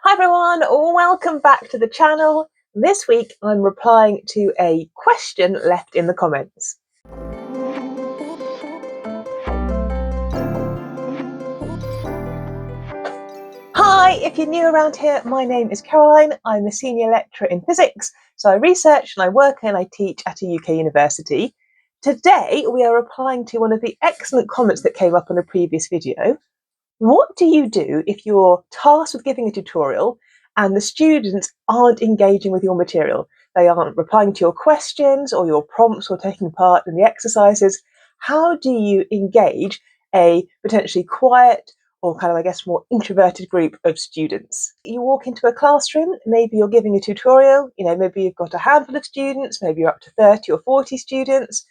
Hi everyone, welcome back to the channel. This week I'm replying to a question left in the comments. Hi, if you're new around here, my name is Caroline. I'm a senior lecturer in physics, so I research and I work and I teach at a UK university. Today we are replying to one of the excellent comments that came up on a previous video. What do you do if you're tasked with giving a tutorial and the students aren't engaging with your material? They aren't replying to your questions or your prompts or taking part in the exercises. How do you engage a potentially quiet or more introverted group of students? You walk into a classroom, maybe you're giving a tutorial, maybe you've got a handful of students, maybe you're up to 30 or 40 students,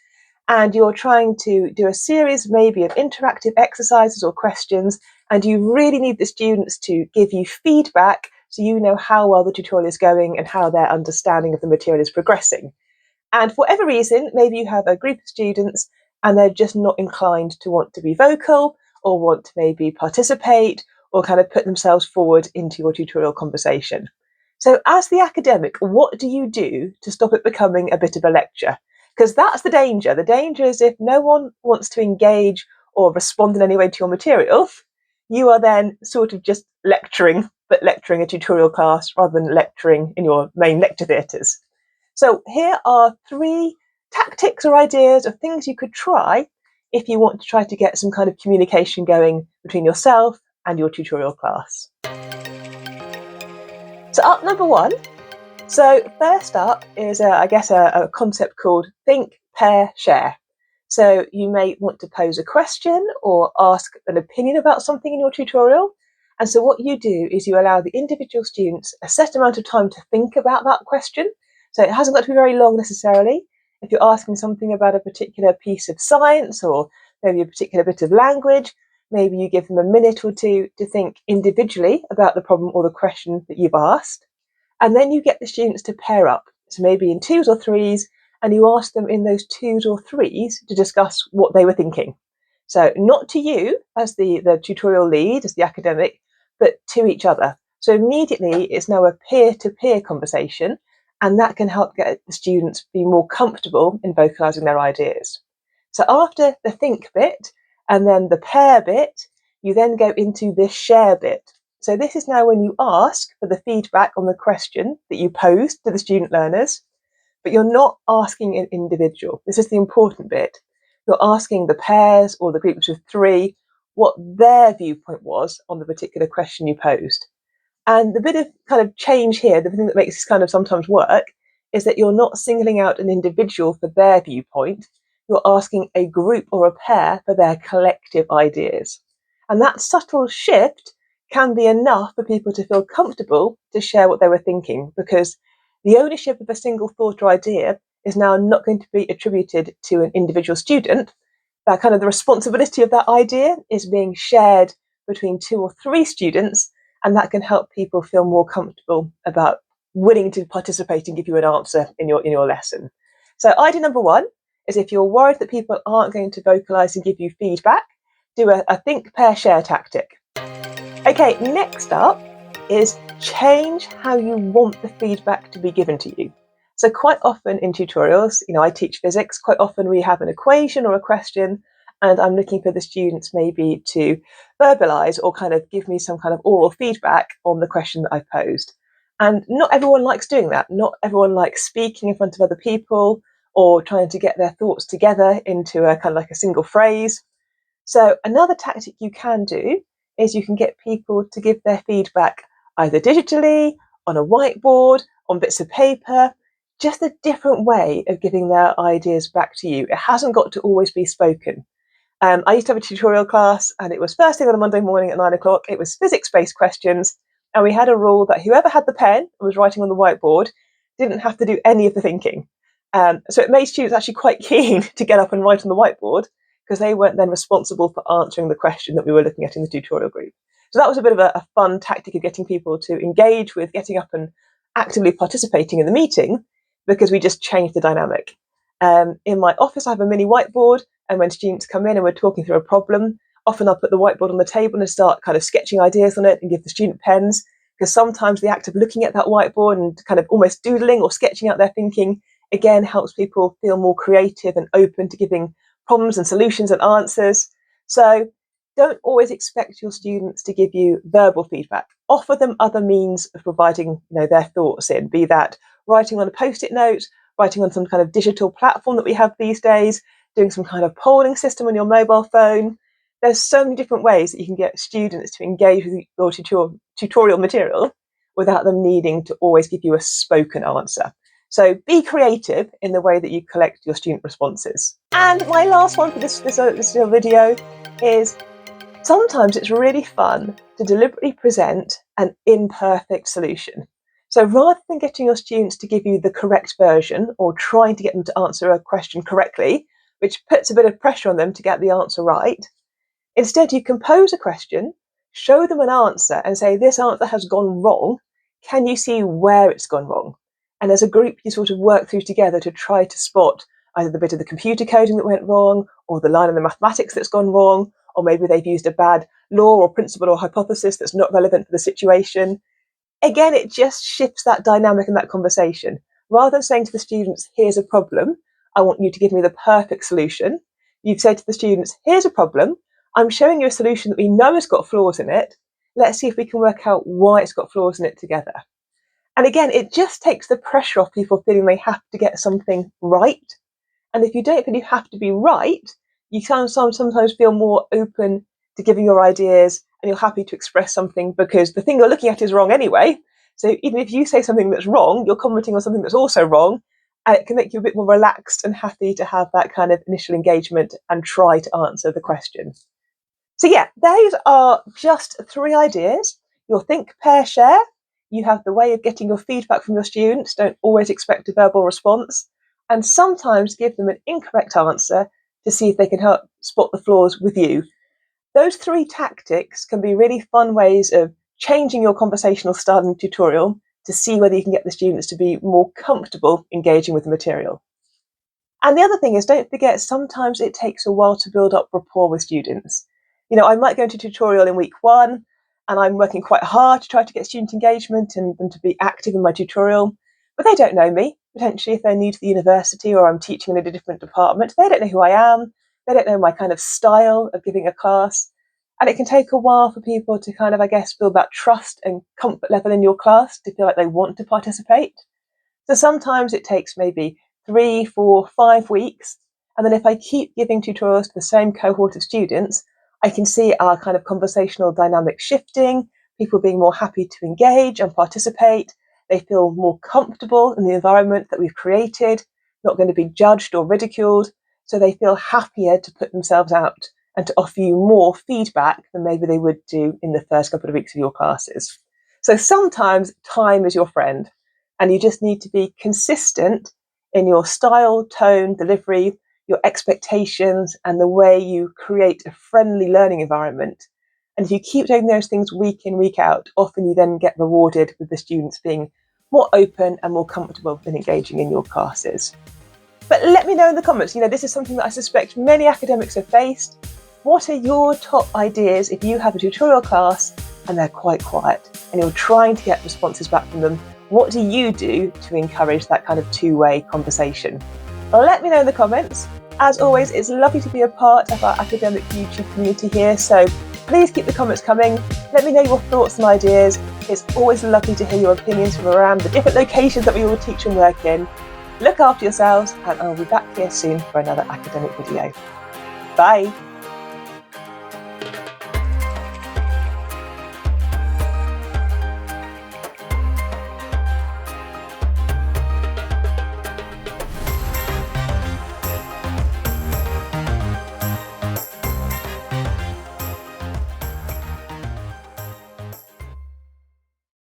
and you're trying to do a series maybe of interactive exercises or questions, and you really need the students to give you feedback so you know how well the tutorial is going and how their understanding of the material is progressing. And for whatever reason, maybe you have a group of students and they're just not inclined to want to be vocal or want to maybe participate or put themselves forward into your tutorial conversation. So as the academic, what do you do to stop it becoming a bit of a lecture? Because that's the danger. The danger is if no one wants to engage or respond in any way to your material, you are then sort of just lecturing, but lecturing a tutorial class rather than lecturing in your main lecture theatres. So here are 3 tactics or ideas of things you could try if you want to try to get some kind of communication going between yourself and your tutorial class. So up number 1. So first up is, a concept called think, pair, share. So you may want to pose a question or ask an opinion about something in your tutorial. And so what you do is you allow the individual students a set amount of time to think about that question. So it hasn't got to be very long necessarily. If you're asking something about a particular piece of science or maybe a particular bit of language, maybe you give them a minute or 2 to think individually about the problem or the question that you've asked. And then you get the students to pair up, so maybe in 2s or 3s, and you ask them in those 2s or 3s to discuss what they were thinking. So not to you as the tutorial lead, as the academic, but to each other. So immediately it's now a peer-to-peer conversation, and that can help get the students be more comfortable in vocalising their ideas. So after the think bit and then the pair bit, you then go into the share bit. So this is now when you ask for the feedback on the question that you posed to the student learners, but you're not asking an individual. This is the important bit. You're asking the pairs or the groups of 3 what their viewpoint was on the particular question you posed. And the bit of change here, the thing that makes this sometimes work, is that you're not singling out an individual for their viewpoint. You're asking a group or a pair for their collective ideas. And that subtle shift can be enough for people to feel comfortable to share what they were thinking, because the ownership of a single thought or idea is now not going to be attributed to an individual student. That the responsibility of that idea is being shared between 2 or 3 students, and that can help people feel more comfortable about willing to participate and give you an answer in your lesson. So idea number 1 is, if you're worried that people aren't going to vocalise and give you feedback, do a think, pair, share tactic. Okay, next up is change how you want the feedback to be given to you. So quite often in tutorials, I teach physics, quite often we have an equation or a question, and I'm looking for the students maybe to verbalise or give me some oral feedback on the question that I've posed. And not everyone likes doing that. Not everyone likes speaking in front of other people or trying to get their thoughts together into a a single phrase. So another tactic you can do is you can get people to give their feedback either digitally, on a whiteboard, on bits of paper, just a different way of giving their ideas back to you. It hasn't got to always be spoken. I used to have a tutorial class, and it was first thing on a Monday morning at 9 o'clock. It was physics-based questions, and we had a rule that whoever had the pen and was writing on the whiteboard didn't have to do any of the thinking. So it made students actually quite keen to get up and write on the whiteboard, because they weren't then responsible for answering the question that we were looking at in the tutorial group. So that was a bit of a fun tactic of getting people to engage with getting up and actively participating in the meeting, because we just changed the dynamic. In my office, I have a mini whiteboard, and when students come in and we're talking through a problem, often I'll put the whiteboard on the table and start sketching ideas on it and give the student pens. because sometimes the act of looking at that whiteboard and kind of almost doodling or sketching out their thinking, again, helps people feel more creative and open to giving problems and solutions and answers. So don't always expect your students to give you verbal feedback. Offer them other means of providing, their thoughts in, be that writing on a post-it note, writing on some kind of digital platform that we have these days, doing some kind of polling system on your mobile phone. There's so many different ways that you can get students to engage with your tutorial material without them needing to always give you a spoken answer. So be creative in the way that you collect your student responses. And my last one for this little video is sometimes it's really fun to deliberately present an imperfect solution. So rather than getting your students to give you the correct version or trying to get them to answer a question correctly, which puts a bit of pressure on them to get the answer right, instead you compose a question, show them an answer and say, this answer has gone wrong. Can you see where it's gone wrong? And as a group, you sort of work through together to try to spot either the bit of the computer coding that went wrong, or the line in the mathematics that's gone wrong, or maybe they've used a bad law or principle or hypothesis that's not relevant for the situation. Again, it just shifts that dynamic in that conversation. Rather than saying to the students, here's a problem, I want you to give me the perfect solution, you've said to the students, here's a problem, I'm showing you a solution that we know has got flaws in it. Let's see if we can work out why it's got flaws in it together. And again, it just takes the pressure off people feeling they have to get something right. And if you don't feel you have to be right, you can sometimes feel more open to giving your ideas and you're happy to express something because the thing you're looking at is wrong anyway. So even if you say something that's wrong, you're commenting on something that's also wrong, and it can make you a bit more relaxed and happy to have that kind of initial engagement and try to answer the question. So yeah, those are just 3 ideas. Your think, pair, share. You have the way of getting your feedback from your students. Don't always expect a verbal response. And sometimes give them an incorrect answer to see if they can help spot the flaws with you. Those 3 tactics can be really fun ways of changing your conversational style in the tutorial to see whether you can get the students to be more comfortable engaging with the material. And the other thing is, don't forget, sometimes it takes a while to build up rapport with students. I might go into tutorial in week 1 and I'm working quite hard to try to get student engagement and them to be active in my tutorial, but they don't know me. Potentially, if they're new to the university or I'm teaching in a different department, they don't know who I am. They don't know my kind of style of giving a class. And it can take a while for people to kind of, build that trust and comfort level in your class to feel like they want to participate. So sometimes it takes maybe 3, 4, 5 weeks. And then if I keep giving tutorials to the same cohort of students, I can see our kind of conversational dynamic shifting, people being more happy to engage and participate. They feel more comfortable in the environment that we've created, not going to be judged or ridiculed. So they feel happier to put themselves out and to offer you more feedback than maybe they would do in the first couple of weeks of your classes. So sometimes time is your friend, and you just need to be consistent in your style, tone, delivery, your expectations, and the way you create a friendly learning environment. And if you keep doing those things week in, week out, often you then get rewarded with the students being more open and more comfortable in engaging in your classes. But let me know in the comments, this is something that I suspect many academics have faced. What are your top ideas if you have a tutorial class and they're quite quiet and you're trying to get responses back from them? What do you do to encourage that kind of two-way conversation? Let me know in the comments. As always, it's lovely to be a part of our academic YouTube community here, so please keep the comments coming. Let me know your thoughts and ideas. It's always lovely to hear your opinions from around the different locations that we all teach and work in. Look after yourselves, and I'll be back here soon for another academic video. Bye.